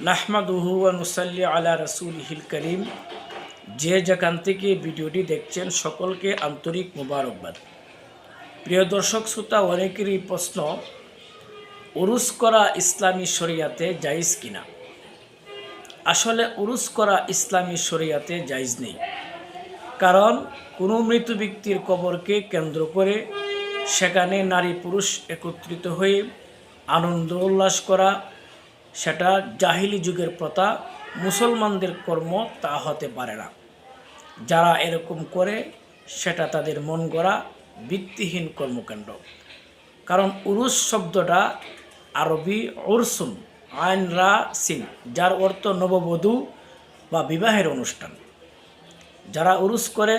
নাহমাদুহু ওয়া নুসাল্লি আলা রাসূলিহিল করিম। যে যেখান থেকে ভিডিওটি দেখছেন সকলকে আন্তরিক মোবারকবাদ। প্রিয় দর্শক শ্রোতা, অনেকেরই প্রশ্ন, উরুস করা ইসলামী শরিয়াতে জায়েজ কিনা। আসলে উরুস করা ইসলামী শরিয়াতে জায়েজ নেই, কারণ কোনো মৃত ব্যক্তির কবরকে কেন্দ্র করে সেখানে নারী পুরুষ একত্রিত হয়ে আনন্দ উল্লাস করা, সেটা জাহিলি যুগের প্রথা, মুসলমানদের কর্ম তা হতে পারে না। যারা এরকম করে সেটা তাদের মন গড়া ভিত্তিহীন কর্মকাণ্ড। কারণ উরুস শব্দটা আরবি উরসুন আইন রা সিন, যার অর্থ নববধূ বা বিবাহের অনুষ্ঠান। যারা উরুস করে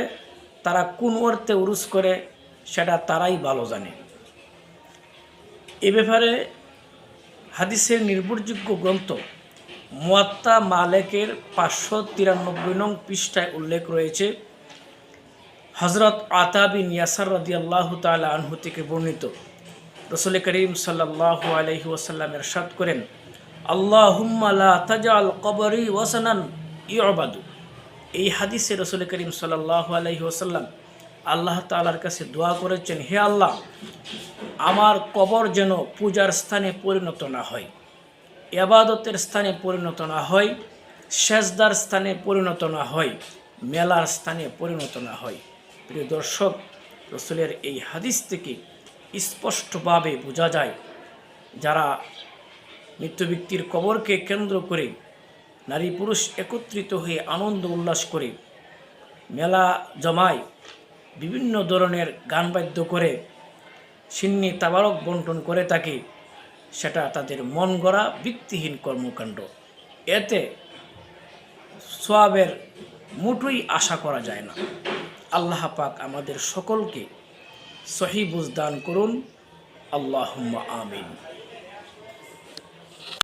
তারা কোন অর্থে উরুস করে সেটা তারাই ভালো জানে। এ ব্যাপারে হাদিসের নির্ভরযোগ্য গ্রন্থ মুয়াত্তা মালিকের 593 নং পৃষ্ঠায় উল্লেখ রয়েছে। হযরত আতা বিন ইয়াসার রাদিয়াল্লাহু তাআলা আনহু থেকে বর্ণিত, রাসূল করিম সাল্লাল্লাহু আলাইহি ওয়াসাল্লাম ইরশাদ করেন, আল্লাহুম্মা লা তাজআল কবরি ওয়াসানান ইউবাদু। এই হাদিসে রাসূল করিম সাল্লাল্লাহু আলাইহি ওয়াসাল্লাম আল্লাহ তাআলার কাছে দোয়া করেছেন, হে আল্লাহ, আমার কবর যেন পূজার স্থানে পরিণত না হয়, ইবাদতের স্থানে পরিণত না হয়, সেজদার স্থানে পরিণত না হয়, মেলার স্থানে পরিণত না হয়। প্রিয় দর্শক, রাসূলের এই হাদিস থেকে স্পষ্টভাবে বোঝা যায়, যারা মৃত্যু ব্যক্তির কবরকে কেন্দ্র করে নারী পুরুষ একত্রিত হয়ে আনন্দ উল্লাস করে, মেলা জমায়, বিভিন্ন ধরনের গান বাদ্য করে সিন্নি তাবারক বন্টন করে থাকে, সেটা তাদের মন গড়া ভিত্তিহীন কর্মকাণ্ড। এতে সওয়াবের মুঠোই আশা করা যায় না। আল্লাহ পাক আমাদের সকলকে সহি বুঝ দান করুন। আল্লাহুম্মা আমিন।